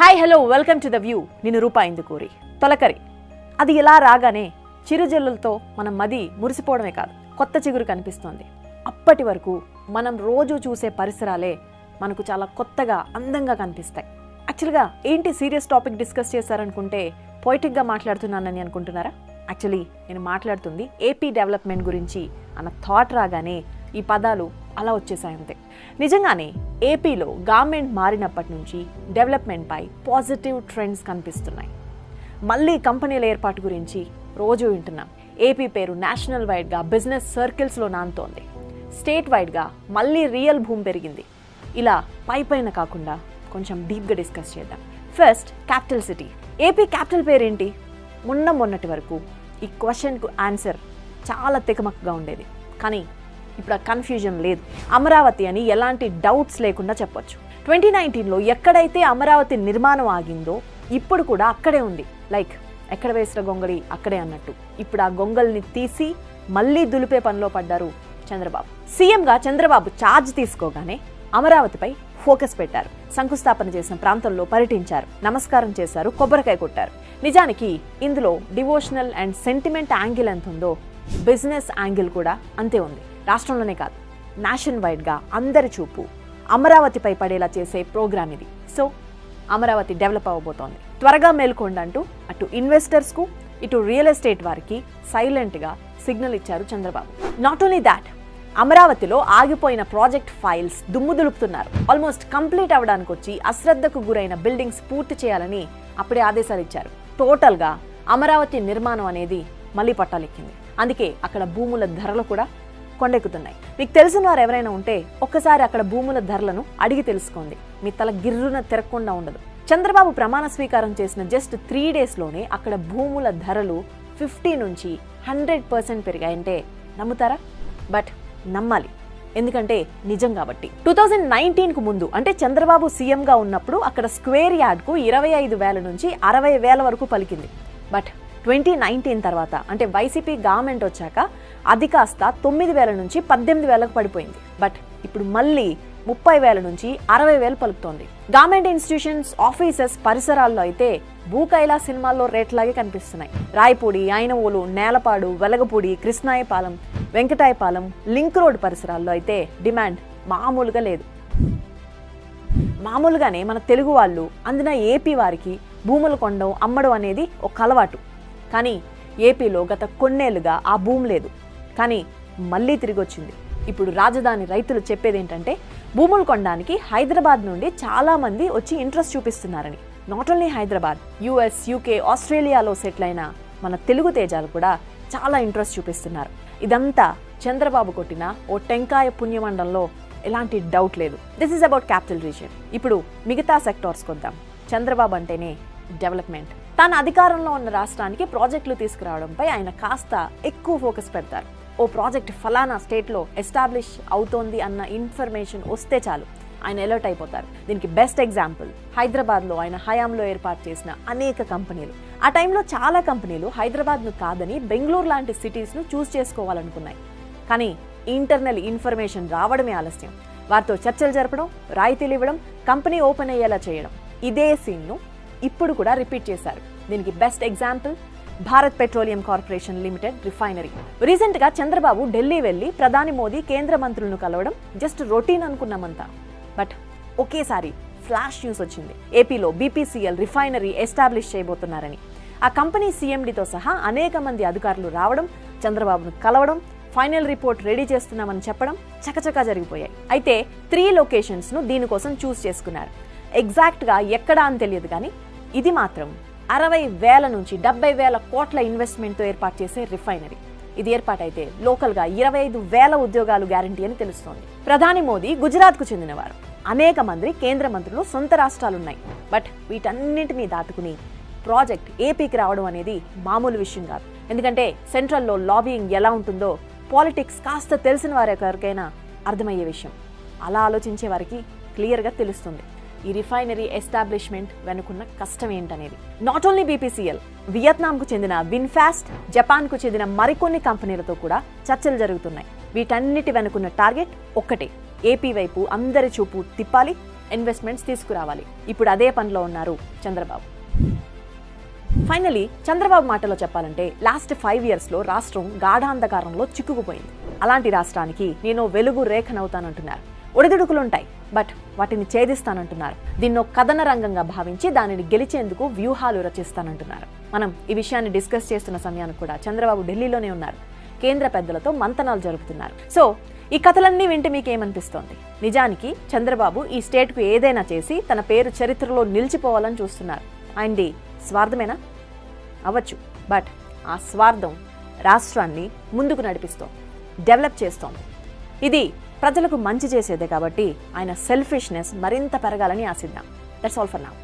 Hi hello welcome to the view. నేను రూపా ఇందుకూరి. తొలకరి అది ఇలా రాగానే చిరుజల్లులతో మనం మది మురిసిపోవడమే కాదు, కొత్త చిగురు కనిపిస్తోంది. అప్పటి వరకు మనం రోజు చూసే పరిసరాలే మనకు చాలా కొత్తగా అందంగా కనిపిస్తాయి. యాక్చువల్గా ఏంటి సీరియస్ టాపిక్ డిస్కస్ చేశారనుకుంటే పొయిటిక్గా మాట్లాడుతున్నానని అనుకుంటున్నారా? యాక్చువల్లీ నేను మాట్లాడుతుంది ఏపీ డెవలప్మెంట్ గురించి అన్న థాట్ రాగానే ఈ పదాలు అలా వచ్చేసాయి అంతే. నిజంగానే ఏపీలో గవర్నమెంట్ మారినప్పటి నుంచి డెవలప్మెంట్పై పాజిటివ్ ట్రెండ్స్ కనిపిస్తున్నాయి. మళ్ళీ కంపెనీల ఏర్పాటు గురించి రోజు వింటున్నాం. ఏపీ పేరు నేషనల్ వైడ్గా బిజినెస్ సర్కిల్స్లో నానుతోంది. స్టేట్ వైడ్గా మళ్ళీ రియల్ భూమి పెరిగింది. ఇలా పైపైన కాకుండా కొంచెం డీప్గా డిస్కస్ చేద్దాం. First, capital city. AP capital పేరేంటి? మొన్నటి వరకు ఈ క్వశ్చన్కు ఆన్సర్ చాలా తికమకగా ఉండేది. కానీ ఇప్పుడు ఆ కన్ఫ్యూజన్ లేదు. అమరావతి అని ఎలాంటి డౌట్స్ లేకుండా చెప్పొచ్చు. 2019లో ఎక్కడైతే అమరావతి నిర్మాణం ఆగిందో ఇప్పుడు కూడా అక్కడే ఉంది. లైక్ ఎక్కడ వేసిన గొంగళి అక్కడే అన్నట్టు ఇప్పుడు ఆ గొంగల్ని తీసి మళ్ళీ దులిపే పనిలో పడ్డారు చంద్రబాబు. సీఎంగా చంద్రబాబు ఛార్జ్ తీసుకోగానే అమరావతిపై ఫోకస్ పెట్టారు. శంకుస్థాపన చేసిన ప్రాంతంలో పర్యటించారు, నమస్కారం చేశారు, కొబ్బరికాయ కొట్టారు. నిజానికి ఇందులో డివోషనల్ అండ్ సెంటిమెంట్ యాంగిల్ ఎంత ఉందో బిజినెస్ యాంగిల్ కూడా అంతే ఉంది. రాష్ట్రంలోనే కాదు, నేషన్ వైడ్గా అందరి చూపు అమరావతిపై పడేలా చేసే ప్రోగ్రామ్ ఇది. సో అమరావతి డెవలప్ అవ్వబోతోంది. త్వరగా మేల్కొండి అంటూ అటు ఇన్వెస్టర్స్కు ఇటు రియల్ ఎస్టేట్ వారికి సైలెంట్గా సిగ్నల్ ఇచ్చారు చంద్రబాబు. నాట్ ఓన్లీ దాట్, అమరావతిలో ఆగిపోయిన ప్రాజెక్ట్ ఫైల్స్ దుమ్ము దులుపుతున్నారు. ఆల్మోస్ట్ కంప్లీట్ అవ్వడానికి వచ్చి అశ్రద్ధకు గురైన బిల్డింగ్స్ పూర్తి చేయాలని అప్పుడే ఆదేశాలు ఇచ్చారు. టోటల్గా అమరావతి నిర్మాణం అనేది మళ్ళీ పట్టాలెక్కింది. అందుకే అక్కడ భూముల ధరలు కూడా కొండెక్కుతున్నాయి. మీకు తెలిసిన వారు ఎవరైనా ఉంటే ఒక్కసారి అక్కడ భూముల ధరలను అడిగి తెలుసుకోండి. మీ తల గిర్రున తిరగకుండా ఉండదు. చంద్రబాబు ప్రమాణ స్వీకారం చేసిన జస్ట్ 3 డేస్లోనే అక్కడ భూముల ధరలు 50 నుంచి 100% పెరిగాయంటే నమ్ముతారా? బట్ నమ్మాలి, ఎందుకంటే నిజం కాబట్టి. 2019కు ముందు అంటే చంద్రబాబు సీఎంగా ఉన్నప్పుడు అక్కడ స్క్వేర్ యార్డ్కు 25,000 నుంచి 60,000 వరకు పలికింది. బట్ 2019 తర్వాత అంటే వైసీపీ గవర్నమెంట్ వచ్చాక అది కాస్త 9,000 నుంచి 18,000కు పడిపోయింది. బట్ ఇప్పుడు మళ్ళీ 30,000 నుంచి 60,000 పలుకుతోంది. గవర్నమెంట్ ఇన్స్టిట్యూషన్స్, ఆఫీసెస్ పరిసరాల్లో అయితే భూకైలా సినిమాల్లో రేట్లాగే కనిపిస్తున్నాయి. రాయపూడి, ఐనవోలు, నేలపాడు, వెలగపూడి, కృష్ణాయపాలెం, వెంకటాయపాలెం, లింక్ రోడ్ పరిసరాల్లో అయితే డిమాండ్ మామూలుగా లేదు. మామూలుగానే మన తెలుగు వాళ్ళు అందున ఏపీ వారికి భూములు కొనడం, అమ్మడం అనేది ఒక అలవాటు. కానీ ఏపీలో గత కొన్నేళ్లుగా ఆ భూమి లేదు. కానీ మళ్ళీ తిరిగి వచ్చింది. ఇప్పుడు రాజధాని రైతులు చెప్పేది ఏంటంటే భూములు కొనడానికి హైదరాబాద్ నుండి చాలా మంది వచ్చి ఇంట్రెస్ట్ చూపిస్తున్నారని. Not only Hyderabad, US, UK, ఆస్ట్రేలియాలో సెటిల్ అయిన మన తెలుగు తేజాలు కూడా చాలా ఇంట్రెస్ట్ చూపిస్తున్నారు. ఇదంతా చంద్రబాబు కొట్టిన ఓ టెంకాయ పుణ్యమండంలో ఎలాంటి డౌట్ లేదు. This is about capital region. ఇప్పుడు మిగతా సెక్టార్స్కి వద్దాం. చంద్రబాబు అంటేనే డెవలప్మెంట్. తాను అధికారంలో ఉన్న రాష్ట్రానికి ప్రాజెక్టులు తీసుకురావడంపై ఆయన కాస్త ఎక్కువ ఫోకస్ పెడతారు. ఓ ప్రాజెక్ట్ ఫలానా స్టేట్లో ఎస్టాబ్లిష్ అవుతోంది అన్న ఇన్ఫర్మేషన్ వస్తే చాలు ఆయన అలర్ట్ అయిపోతారు. దీనికి బెస్ట్ ఎగ్జాంపుల్ హైదరాబాద్లో ఆయన హయాంలో ఏర్పాటు చేసిన అనేక కంపెనీలు. ఆ టైంలో చాలా కంపెనీలు హైదరాబాద్ను కాదని బెంగళూరు లాంటి సిటీస్ను చూస్ చేసుకోవాలనుకున్నాయి. కానీ ఇంటర్నల్ ఇన్ఫర్మేషన్ రావడమే ఆలస్యం. వారితో చర్చలు జరపడం, రాయితీలు ఇవ్వడం, కంపెనీ ఓపెన్ అయ్యేలా చేయడం, ఇదే సీన్ను ఇప్పుడు కూడా రిపీట్ చేశారు. దీనికి best example Bharat petroleum corporation limited refinery. రీసెంట్గా చంద్రబాబు ఢిల్లీ వెళ్లి ప్రధాని మోదీ, కేంద్ర మంత్రులను కలవడం జస్ట్ రొటీన్ అనుకున్నామంతా. బట్ ఒకేసారి ఫ్లాష్ న్యూస్ వచ్చింది. ఏపీలో బీపీసీఎల్ రిఫైనరీ ఎస్టాబ్లిష్ చేయబోతున్నారని. ఆ కంపెనీ సీఎండీతో సహా అనేక మంది అధికారులు రావడం, చంద్రబాబును కలవడం, ఫైనల్ రిపోర్ట్ రెడీ చేస్తున్నామని చెప్పడం చకచకా జరిగిపోయాయి. అయితే 3 లొకేషన్స్ను దీనికోసం చూస్ చేసుకున్నారు. ఎగ్జాక్ట్గా ఎక్కడా అని తెలియదు, కానీ ఇది మాత్రం 60,000 నుంచి 70,000 కోట్ల ఇన్వెస్ట్మెంట్తో ఏర్పాటు చేసే రిఫైనరీ. ఇది ఏర్పాటైతే లోకల్గా 25,000 ఉద్యోగాలు గ్యారంటీ అని తెలుస్తోంది. ప్రధాని మోదీ గుజరాత్కు చెందినవారు. అనేక మంది కేంద్ర మంత్రులు సొంత రాష్ట్రాలున్నాయి. బట్ వీటన్నింటినీ దాటుకుని ప్రాజెక్ట్ ఏపీకి రావడం అనేది మామూలు విషయం కాదు. ఎందుకంటే సెంట్రల్లో లాబియింగ్ ఎలా ఉంటుందో పాలిటిక్స్ కాస్త తెలిసిన వారి ఎవరికైనా అర్థమయ్యే విషయం. అలా ఆలోచించే వారికి క్లియర్గా తెలుస్తుంది ఈ రిఫైనరీ ఎస్టాబ్లిష్మెంట్ వెనుకున్న కష్టం ఏంటనేది. నాట్ ఓన్లీ బీపీసీఎల్, వియత్నాంకు చెందిన విన్ఫాస్ట్, జపాన్కు చెందిన మరికొన్ని కంపెనీలతో కూడా చర్చలు జరుగుతున్నాయి. వీటన్నిటి వెనుకున్న టార్గెట్ ఒక్కటే, ఏపీ వైపు అందరి చూపు తిప్పాలి, ఇన్వెస్ట్మెంట్స్ తీసుకురావాలి. ఇప్పుడు అదే పనిలో ఉన్నారు చంద్రబాబు. ఫైనలీ చంద్రబాబు మాటలో చెప్పాలంటే లాస్ట్ 5 yearsలో రాష్ట్రం గాఢాంధకారంలో చిక్కుకుపోయింది. అలాంటి రాష్ట్రానికి నేను వెలుగు రేఖనవుతానంటున్నారు. ఒడిదుడుకులుంటాయి, బట్ వాటిని ఛేదిస్తానంటున్నారు. దీన్నో కథన రంగంగా భావించి దానిని గెలిచేందుకు వ్యూహాలు రచిస్తానంటున్నారు. మనం ఈ విషయాన్ని డిస్కస్ చేస్తున్న సమయానికి కూడా చంద్రబాబు ఢిల్లీలోనే ఉన్నారు. కేంద్ర పెద్దలతో మంతనాలు జరుపుతున్నారు. సో ఈ కథలన్నీ వింటే మీకేమనిపిస్తోంది? నిజానికి చంద్రబాబు ఈ స్టేట్కు ఏదైనా చేసి తన పేరు చరిత్రలో నిలిచిపోవాలని చూస్తున్నారు. ఆయనది స్వార్థమేనా? అవ్వచ్చు, బట్ ఆ స్వార్థం రాష్ట్రాన్ని ముందుకు నడిపిస్తోంది, డెవలప్ చేస్తోంది. ఇది ప్రజలకు మంచి చేసేదే కాబట్టి ఆయన సెల్ఫిష్నెస్ మరింత పెరగాలని ఆశిద్దాం. That's all for now.